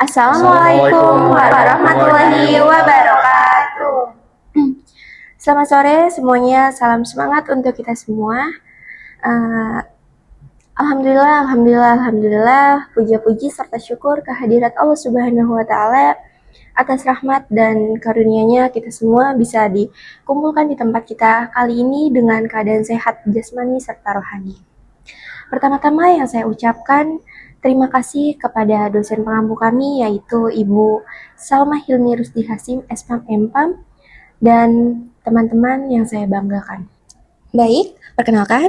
Assalamualaikum warahmatullahi wabarakatuh. Selamat sore semuanya, salam semangat untuk kita semua. Alhamdulillah, puja-puji serta syukur kehadirat Allah Subhanahu wa Ta'ala atas rahmat dan karunia-Nya kita semua bisa dikumpulkan di tempat kita kali ini dengan keadaan sehat jasmani serta rohani. Pertama-tama yang saya ucapkan terima kasih kepada dosen pengampu kami yaitu Ibu Salma Hilmi Rusdi Hasim, SPAM MPAM, dan teman-teman yang saya banggakan. Baik, perkenalkan,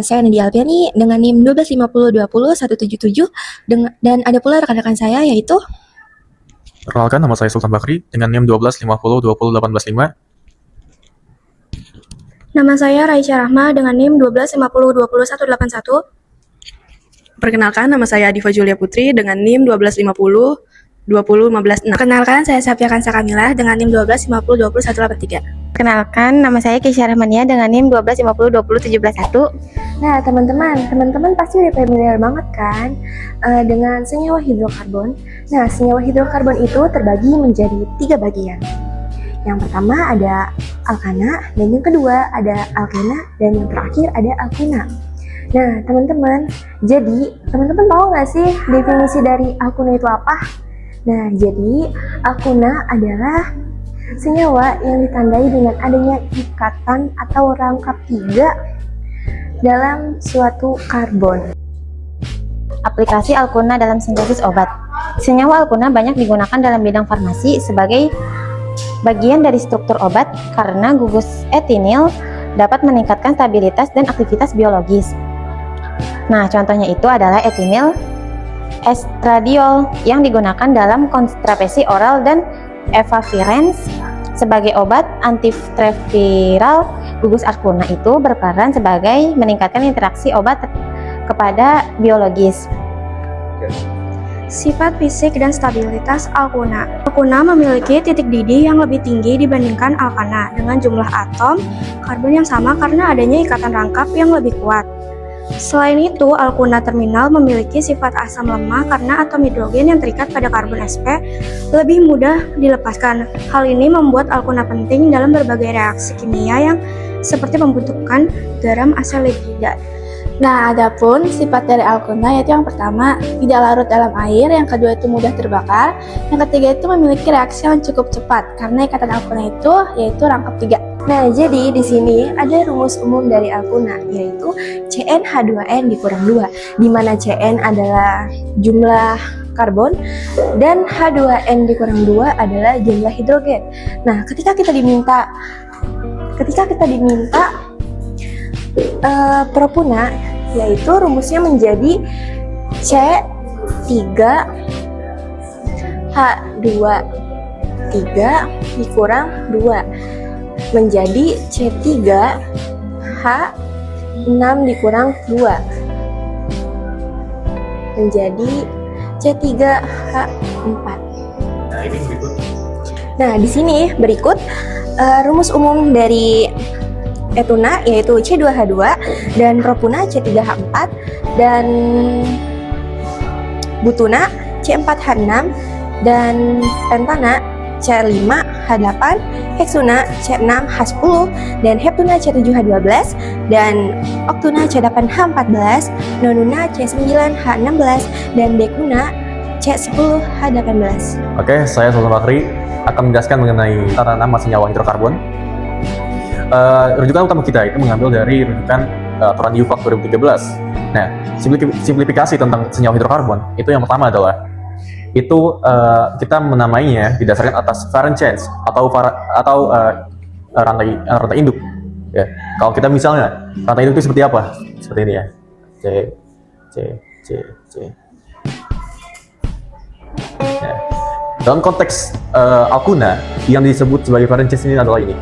saya Nadia Alpiani dengan NIM 125020177 dan ada pula rekan-rekan saya yaitu Perkenalkan, nama saya Sultan Bakri dengan NIM 125020185. Nama saya Raisya Rahma dengan NIM 125020181. Perkenalkan, nama saya Diva Julia Putri dengan NIM 1250-2015. Perkenalkan, saya Safia Kansa Kamilah dengan NIM 125020183. Perkenalkan, nama saya Keisha Rahmania dengan NIM 125020171. Nah, teman-teman pasti udah familiar banget kan dengan senyawa hidrokarbon. Nah, senyawa hidrokarbon itu terbagi menjadi 3 bagian. Yang pertama ada alkana, dan yang kedua ada alkena, dan yang terakhir ada alkena. Nah, teman-teman, jadi teman-teman tahu nggak sih definisi dari alkuna itu apa? Nah, jadi alkuna adalah senyawa yang ditandai dengan adanya ikatan atau rangkap 3 dalam suatu karbon. Aplikasi alkuna dalam sintesis obat. Senyawa alkuna banyak digunakan dalam bidang farmasi sebagai bagian dari struktur obat karena gugus etinil dapat meningkatkan stabilitas dan aktivitas biologis. Nah, contohnya itu adalah etinil estradiol yang digunakan dalam kontrasepsi oral dan efavirenz sebagai obat antiretroviral. Gugus alkuna itu berperan sebagai meningkatkan interaksi obat kepada biologis. Sifat fisik dan stabilitas alkuna. Alkuna memiliki titik didih yang lebih tinggi dibandingkan alkana dengan jumlah atom karbon yang sama karena adanya ikatan rangkap yang lebih kuat. Selain itu, alkuna terminal memiliki sifat asam lemah karena atom hidrogen yang terikat pada karbon sp lebih mudah dilepaskan. Hal ini membuat alkuna penting dalam berbagai reaksi kimia yang seperti pembentukan garam aseledida. Nah, adapun sifat dari alkuna yaitu yang pertama tidak larut dalam air, yang kedua itu mudah terbakar, yang ketiga itu memiliki reaksi yang cukup cepat karena ikatan alkuna itu yaitu rangkap 3. Nah, jadi di sini ada rumus umum dari alkuna yaitu CnH2n dikurang 2, di mana Cn adalah jumlah karbon dan H2n dikurang 2 adalah jumlah hidrogen. Nah, ketika kita diminta propuna, yaitu rumusnya menjadi C3H23 dikurang 2 menjadi C3H6 dikurang 2 menjadi C3H4. Nah, di sini berikut rumus umum dari etuna yaitu C2H2 dan propuna C3H4 dan butuna C4H6 dan pentana C5H8, heksuna C6H10 dan heptuna C7H12 dan oktuna C8H14, nonuna C9H16 dan dekuna C10H18. Oke, saya Sultan Bakri akan menjelaskan mengenai tata nama senyawa hidrokarbon. Rujukan utama kita itu mengambil dari rujukan aturan UVAC 2013. Nah, simplifikasi tentang senyawa hidrokarbon itu yang pertama adalah itu kita menamainya didasarkan atas variant chains atau rantai induk. Ya, kalau kita misalnya rantai induk itu seperti apa? Seperti ini ya. C. Ya. Dalam konteks alkuna yang disebut sebagai variant chains ini adalah ini.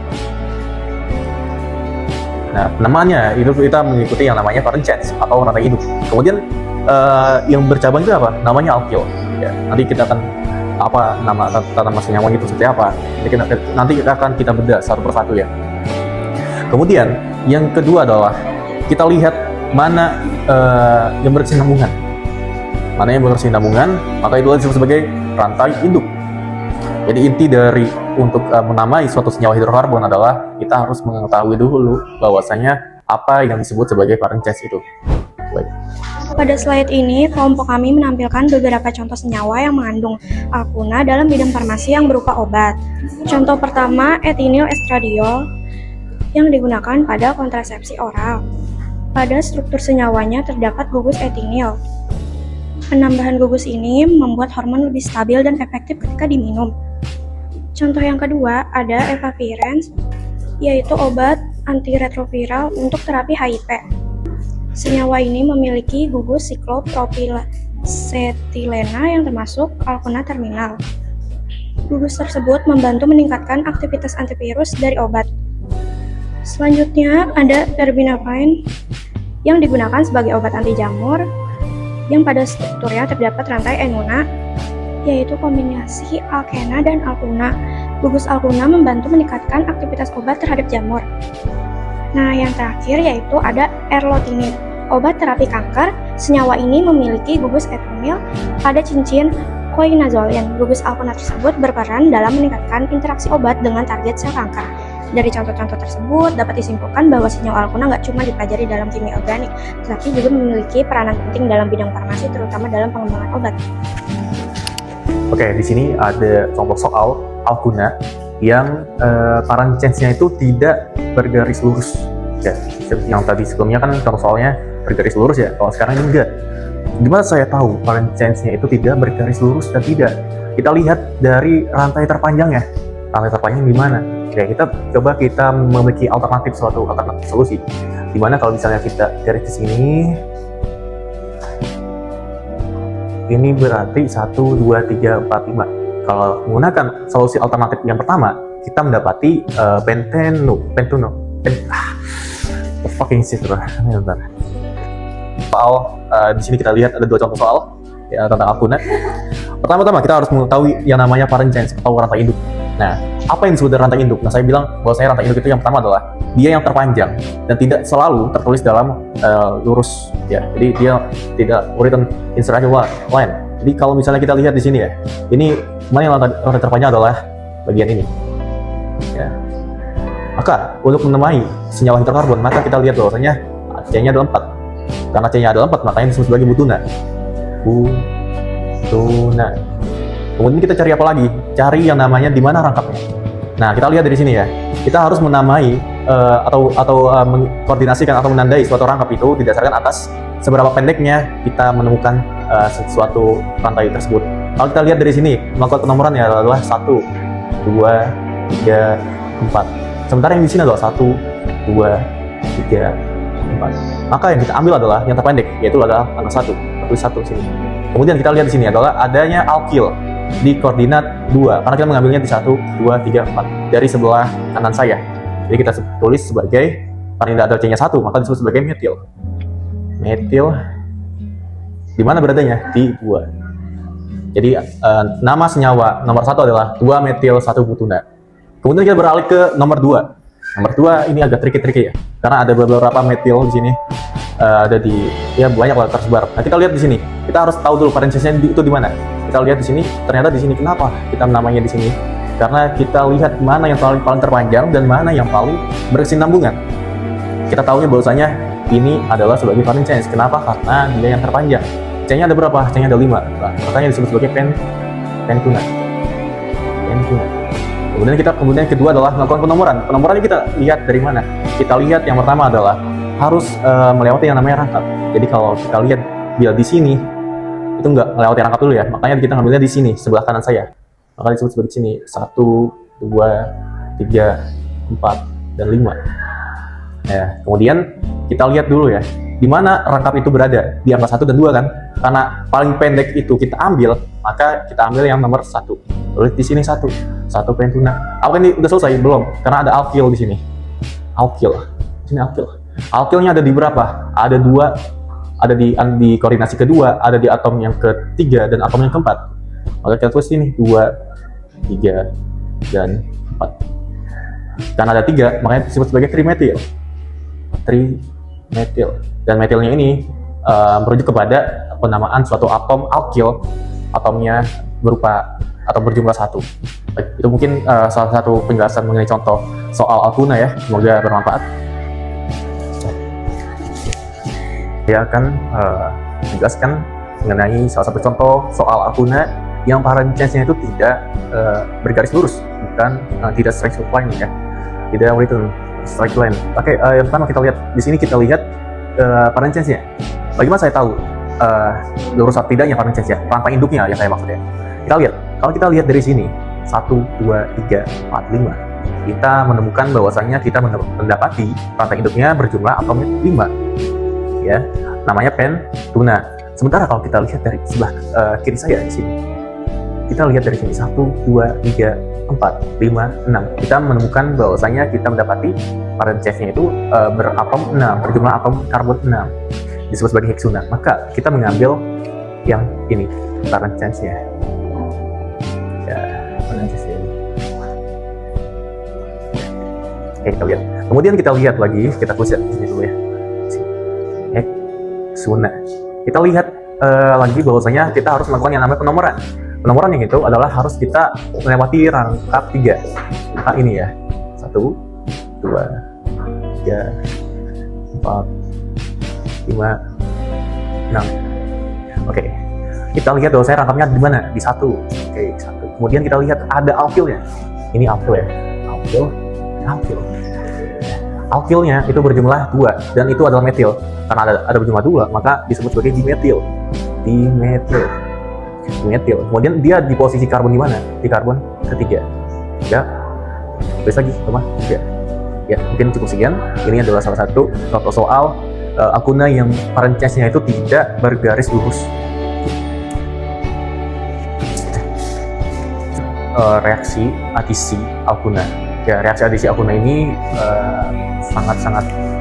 Nah, namanya itu kita mengikuti yang namanya variant chains atau rantai induk. Kemudian yang bercabang itu apa? Namanya alkyl. Ya, nanti kita akan nama senyawa itu seperti apa? Nanti akan kita bedah satu persatu ya. Kemudian yang kedua adalah kita lihat mana yang berkesinambungan. Mana yang berkesinambungan, maka itu disebut sebagai rantai induk. Jadi inti dari untuk menamai suatu senyawa hidrokarbon adalah kita harus mengetahui dulu bahwasanya apa yang disebut sebagai parent chains itu. Baik. Pada slide ini, kelompok kami menampilkan beberapa contoh senyawa yang mengandung alkuna dalam bidang farmasi yang berupa obat. Contoh pertama, etinyl estradiol yang digunakan pada kontrasepsi oral. Pada struktur senyawanya terdapat gugus etinyl. Penambahan gugus ini membuat hormon lebih stabil dan efektif ketika diminum. Contoh yang kedua ada efavirenz, yaitu obat antiretroviral untuk terapi HIV. Senyawa ini memiliki gugus siklopropilesetilena yang termasuk alkuna terminal. Gugus tersebut membantu meningkatkan aktivitas antivirus dari obat. Selanjutnya ada terbinafine yang digunakan sebagai obat anti jamur yang pada strukturnya terdapat rantai enuna, yaitu kombinasi alkena dan alkuna. Gugus alkuna membantu meningkatkan aktivitas obat terhadap jamur. Nah, yang terakhir yaitu ada erlotinib, obat terapi kanker. Senyawa ini memiliki gugus etinyl pada cincin koinazolin. Gugus alkuna tersebut berperan dalam meningkatkan interaksi obat dengan target sel kanker. Dari contoh-contoh tersebut dapat disimpulkan bahwa senyawa alkuna nggak cuma dipelajari dalam kimia organik, tetapi juga memiliki peranan penting dalam bidang farmasi, terutama dalam pengembangan obat. Oke, di sini ada contoh soal alkuna yang parent chains-nya itu tidak bergaris lurus. Ya, yang tadi sebelumnya kan contoh soalnya bergaris lurus ya, kalau sekarang ini enggak. Gimana saya tahu parent chains-nya itu tidak bergaris lurus dan tidak? Kita lihat dari rantai terpanjangnya. Rantai terpanjang di mana? Ya, kita memiliki suatu alternatif solusi. Dimana kalau misalnya kita garis di sini, ini berarti 1, 2, 3, 4, 5. Kalau menggunakan solusi alternatif yang pertama, kita mendapati bentar. Soal di sini kita lihat ada dua contoh soal ya tentang alkuna. Pertama-tama kita harus mengetahui yang namanya parent chains atau rantai induk. Nah, apa yang disebut dengan rantai induk? Nah, saya bilang bahwa rantai induk itu yang pertama adalah dia yang terpanjang dan tidak selalu tertulis dalam lurus ya. Jadi dia tidak written in straight line. Jadi kalau misalnya kita lihat di sini ya, ini mana yang rantai terpanjang adalah bagian ini. Ya. Maka untuk menemui senyawa hidrokarbon, maka kita lihat bahwasanya C-nya ada 4. Karena C-nya ada 4, makanya disebut sebagai butuna. Butuna. Kemudian kita cari apa lagi? Cari yang namanya di mana rangkapnya. Nah, kita lihat dari sini ya. Kita harus menamai atau mengkoordinasikan atau menandai suatu rangkap itu didasarkan atas seberapa pendeknya kita menemukan suatu rantai tersebut. Kalau kita lihat dari sini, melakukan penomorannya adalah 1, 2, 3, 4. Sementara yang di sini adalah 1, 2, 3, 4. Maka yang kita ambil adalah yang terpendek, yaitu adalah angka 1. Tulis 1 di sini. Kemudian kita lihat di sini adalah adanya alkyl di koordinat 2, karena kita mengambilnya di 1, 2, 3, 4 dari sebelah kanan saya. Jadi kita tulis sebagai, karena tidak ada C-nya 1, maka disebut sebagai metil. Metil di mana beradanya? Di 2. Jadi nama senyawa nomor 1 adalah 2-metil 1-butuna. Kemudian kita beralih ke nomor 2. Nomor 2 ini agak tricky ya, karena ada beberapa metil di sini. Ada di banyak lah tersebar. Nah, kita lihat di sini. Kita harus tahu dulu parent chains-nya itu di mana. Kita lihat di sini, ternyata di sini. Kenapa kita namanya di sini? Karena kita lihat mana yang paling terpanjang dan mana yang paling berkesinambungan. Kita tahunya bahwasanya ini adalah sebagai parent chains. Kenapa? Karena dia yang terpanjang. C-nya ada berapa? C-nya ada 5. Nah, makanya disebut sebagai pentuna. Kemudian kedua adalah melakukan penomoran. Penomorannya kita lihat dari mana? Kita lihat yang pertama adalah harus melewati yang namanya rangkap. Jadi kalau kita lihat bila di sini itu nggak melewati rangkap dulu ya, makanya kita ngambilnya di sini sebelah kanan saya. Maka disebut sebagai sini 1, 2, 3, 4, dan 5. Ya, kemudian kita lihat dulu ya, di mana rangkap itu berada di angka 1 dan 2 kan? Karena paling pendek itu kita ambil, maka kita ambil yang nomor 1. Tulis di sini 1 pentuna. Apakah ini udah selesai? Belum, karena ada alkyl di sini. Alkyl. Di sini alkyl. Alkylnya ada di berapa? Ada 2, ada di koordinasi kedua, ada di atom yang ketiga dan atom yang keempat. Maka kita tulis ini 2, 3, dan 4. Karena ada 3, makanya disebut sebagai trimetil. Trimetil. Dan metilnya ini merujuk kepada penamaan suatu atom alkyl. Atomnya berupa atau berjumlah 1. Baik, itu mungkin salah satu penjelasan mengenai contoh soal Alkuna ya. Semoga bermanfaat. Saya akan menjelaskan mengenai salah satu contoh soal Alkuna yang parent change-nya itu tidak bergaris lurus, bukan tidak straight line ya, tidak written straight line. Oke, yang pertama kita lihat di sini, kita lihat parent change-nya. Bagaimana saya tahu lurus atau tidaknya parent change ya, rantai induknya yang saya maksudnya. Kita lihat, kalau kita lihat dari sini 1, 2, 3, 4, 5, kita menemukan bahwasanya kita mendapati rantai induknya berjumlah atom 5 ya, namanya pentuna. Sementara kalau kita lihat dari sebelah kiri saya di sini, kita lihat dari sini 1, 2, 3, 4, 5, 6, kita menemukan bahwasanya kita mendapati parent change-nya itu beratom 6, berjumlah atom karbon 6, disebut sebagai heksuna. Maka kita mengambil yang ini, parent change-nya ya, parent change-nya ini. Oke, kita lihat. Kemudian kita lihat lagi, kita tulis di sini dulu ya, heksuna. Kita lihat lagi bahwasanya kita harus melakukan yang namanya penomoran. Penomoran yang itu adalah harus kita melewati rangkap 3. Ini ya. 1, 2, 3, 4, 5, 6. Oke. Kita lihat bahwasanya rangkapnya di mana? Di 1. Oke, 1. Kemudian kita lihat ada alkilnya. Ini alkil ya. Alkil. Alkilnya itu berjumlah 2 dan itu adalah metil. Karena ada berjumlah 2, maka disebut sebagai dimetil. Kemudian dia di posisi karbon di mana? Di karbon ketiga. Ya. Terus lagi, sama 3. Ya, mungkin cukup sekian. Ini adalah salah satu contoh soal Alkuna yang parent change-nya itu tidak bergaris lurus. Reaksi adisi Alkuna. Ya, reaksi adisi Alkuna ini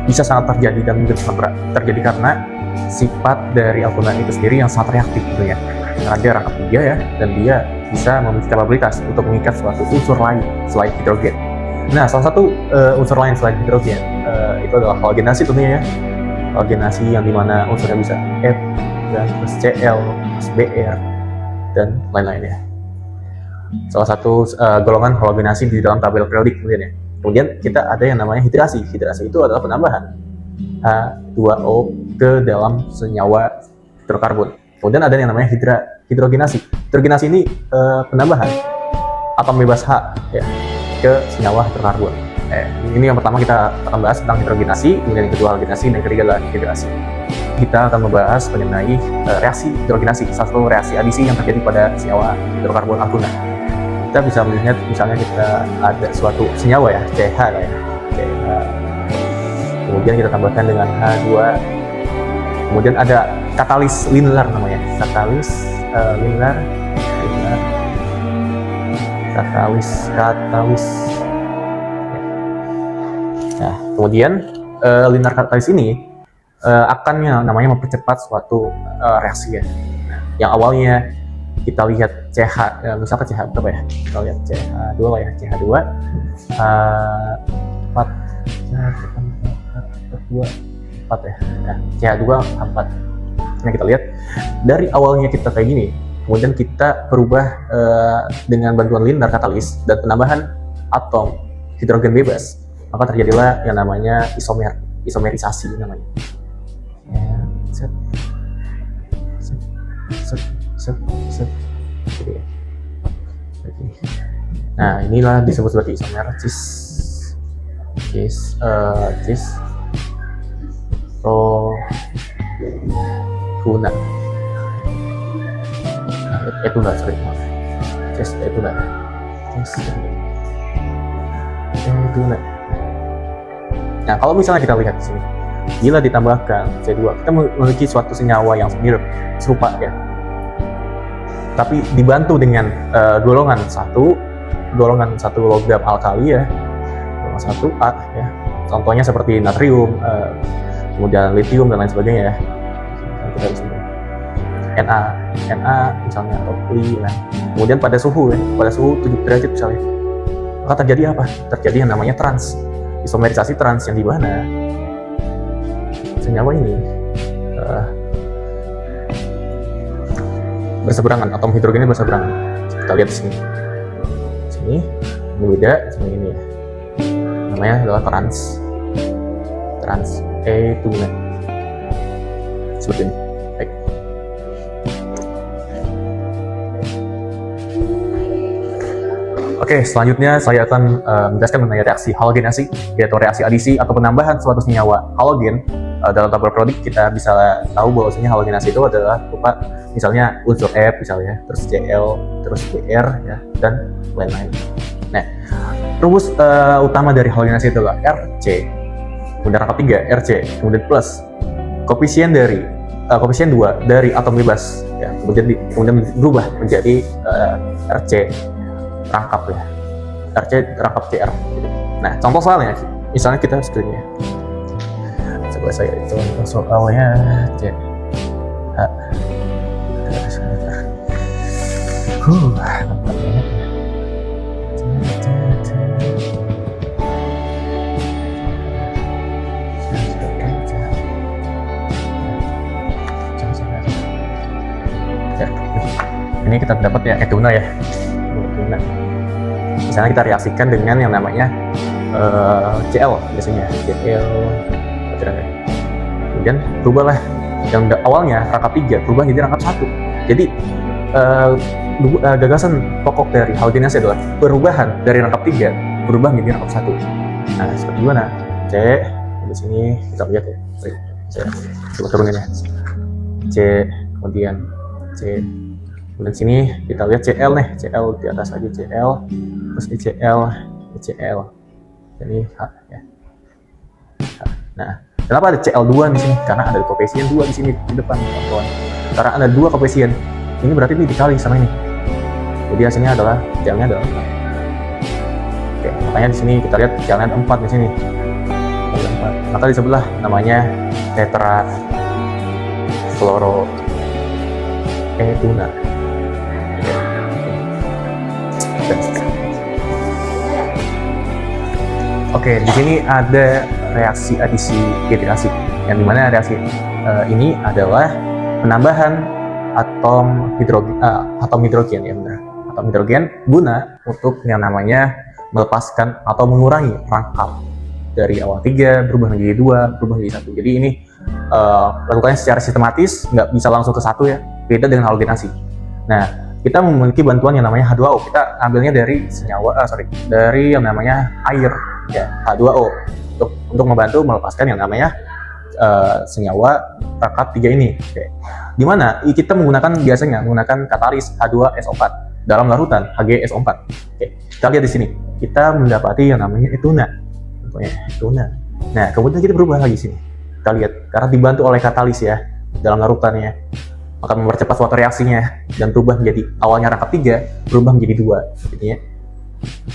bisa sangat terjadi dan mungkin sangat terjadi karena sifat dari Alkuna itu sendiri yang sangat reaktif gitu ya. Karena dia rangkap 3 ya, dan dia bisa memiliki kapabilitas untuk mengikat suatu unsur lain selain hidrogen. Nah, salah satu unsur lain selain hidrogen itu adalah halogenasi tentunya ya. Halogenasi yang dimana unsurnya bisa F dan plus Cl plus Br dan lain-lainnya. Salah satu golongan halogenasi di dalam tabel periodik kemudian ya. Kemudian kita ada yang namanya hidrasi. Hidrasi itu adalah penambahan H2O ke dalam senyawa hidrokarbon. Kemudian ada yang namanya hidrogenasi. Hidrogenasi ini penambahan atom bebas H ya, ke senyawa hidrokarbon. Ini yang pertama kita akan bahas tentang hidrogenasi, kemudian yang kedua halogenasi, dan yang ketiga adalah hidrasi. Kita akan membahas mengenai reaksi hidrogenasi, satu reaksi adisi yang terjadi pada senyawa hidrokarbon Alkuna. Kita bisa melihat misalnya kita ada suatu senyawa ya, CH lah ya, CH. Kemudian kita tambahkan dengan H2. Kemudian ada katalis linear namanya, katalis linear. Nah, kemudian linear katalis ini akan namanya mempercepat suatu reaksi ya. Nah, yang awalnya kita lihat CH, misalkan CH berapa ya? Kita lihat CH2 lah ya, CH2 4 ya. Nah, CH2 4. Nah, kita lihat dari awalnya kita kayak gini, kemudian kita berubah dengan bantuan linear katalis dan penambahan atom hidrogen bebas, maka terjadilah yang namanya isomerisasi namanya. Ya, gitu ya. Nah, inilah disebut sebagai isomer etuna. Nah, kalau misalnya kita lihat di sini, bila ditambahkan C2, kita memiliki suatu senyawa yang mirip, serupa ya. Tapi dibantu dengan golongan satu logam alkali ya, golongan 1A ya. Contohnya seperti natrium, kemudian litium dan lain sebagainya ya. Kita bisa Na misalnya atau Li ya. Kemudian pada suhu 7 derajat misalnya, maka terjadi apa? Terjadi yang namanya isomerisasi trans, yang di mana senyawa ini berseberangan, atom hidrogennya berseberangan. Kita lihat di sini. Sini ini beda sama ini ya. Namanya adalah trans etuna. Seperti ini. Baik. Oke, selanjutnya saya akan menjelaskan mengenai reaksi halogenasi, yaitu reaksi adisi atau penambahan suatu senyawa halogen. Dalam tabel periodik kita bisa tahu bahwasanya halogenasi itu adalah berupa misalnya unsur F misalnya, terus Cl, terus Br ya, dan lain-lain. Nah, rumus utama dari halogenasi itu adalah Rc, kemudian rangkap 3 Rc, kemudian plus koefisien 2 dari atom bebas ya, kemudian berubah menjadi Rc rangkap ya, Rc rangkap Cr. Nah, contoh soalnya, misalnya kita screennya, coba saya contoh soalnya C. Nampak banget ya. Ini kita dapat ya etuna ya. Etuna. Misalnya kita reaksikan dengan yang namanya Cl biasanya Cl, kemudian berubahlah yang awalnya rangkap 3 berubah jadi rangkap 1. Jadi gagasan pokok dari halogenasi adalah perubahan dari rangkap 3 berubah menjadi rangkap 1. Nah, seperti mana? C di sini kita lihat ya. Saya coba turunin ya. C, kemudian C. Kemudian sini kita lihat Cl nih, Cl di atas lagi Cl, terus di Cl, jadi H ya. H. Nah, kenapa ada Cl2 di sini? Karena ada koefisien 2 di sini di depan, teman-teman. Karena ada 2 koefisien. Ini berarti ini dikali sama ini. Jadi hasilnya adalah Cl-nya adalah 4. Oke, makanya di sini kita lihat Cl-nya ada 4 di sini. Ada 4. Maka di sebelah namanya tetra fluoro etuna. Oke, di sini ada reaksi adisi hidrasi, yang dimana reaksi ini adalah penambahan atom hidrogen ya benar, atom hidrogen guna untuk yang namanya melepaskan atau mengurangi rangkap dari awal 3 berubah menjadi 2 berubah menjadi 1. Jadi ini lakukannya secara sistematis, nggak bisa langsung ke 1 ya, beda dengan halogenasi. Nah, kita memiliki bantuan yang namanya H2O. Kita ambilnya dari dari yang namanya air ya, H2O untuk membantu melepaskan yang namanya senyawa rangkap 3 ini. Oke. Dimana kita biasanya menggunakan katalis H2SO4 dalam larutan HgSO4. Oke. Kita lihat di sini, kita mendapati yang namanya etuna. Contohnya etuna. Nah, kemudian kita berubah lagi sini. Kita lihat karena dibantu oleh katalis ya dalam larutannya, maka mempercepat suatu reaksinya dan berubah menjadi awalnya rangkap 3 berubah menjadi 2, jadinya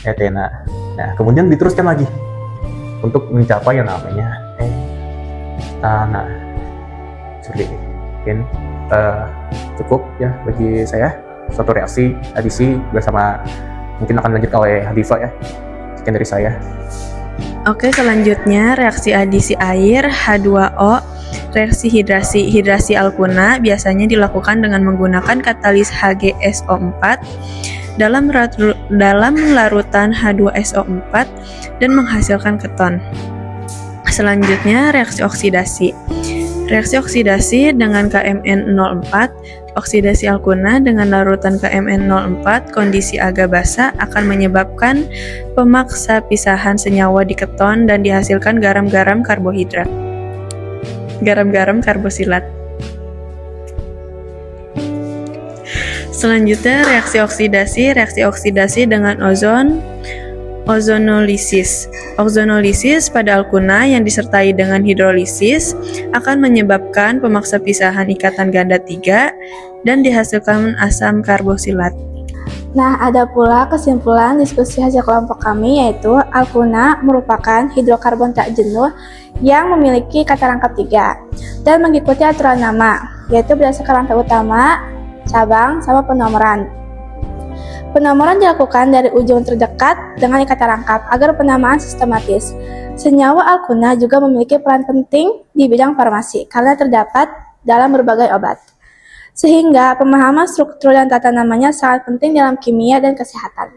etena. Nah, kemudian diteruskan lagi untuk mencapai yang namanya etana. Seperti ini. Mungkin cukup ya bagi saya suatu reaksi adisi bersama, mungkin akan lanjut oleh Hadifa ya. Sekian dari saya. Oke, selanjutnya reaksi adisi air H2O. Reaksi hidrasi alkuna biasanya dilakukan dengan menggunakan katalis HgSO4 dalam larutan H2SO4 dan menghasilkan keton. Selanjutnya reaksi oksidasi. Reaksi oksidasi dengan KMN04, oksidasi alkuna dengan larutan KMN04 kondisi agak basa akan menyebabkan pemaksa pisahan senyawa di keton dan dihasilkan garam-garam karbosilat. Selanjutnya reaksi oksidasi dengan ozonolisis. Ozonolisis pada alkuna yang disertai dengan hidrolisis akan menyebabkan pemaksa pisahan ikatan ganda 3 dan dihasilkan asam karbosilat. Nah, ada pula kesimpulan diskusi hasil kelompok kami, yaitu alkuna merupakan hidrokarbon tak jenuh yang memiliki kata rangkap 3 dan mengikuti aturan nama, yaitu berdasarkan rantai utama, cabang, sama penomoran. Penomoran dilakukan dari ujung terdekat dengan ikatan rangkap agar penamaan sistematis. Senyawa alkuna juga memiliki peran penting di bidang farmasi karena terdapat dalam berbagai obat. Sehingga pemahaman struktur dan tata namanya sangat penting dalam kimia dan kesehatan.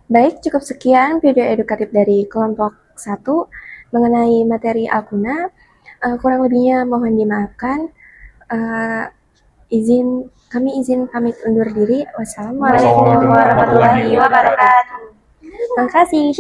Baik, cukup sekian video edukatif dari kelompok 1 mengenai materi Alkuna. Kurang lebihnya mohon dimaafkan. Kami izin pamit undur diri. Wassalamualaikum warahmatullahi wabarakatuh. Terima kasih.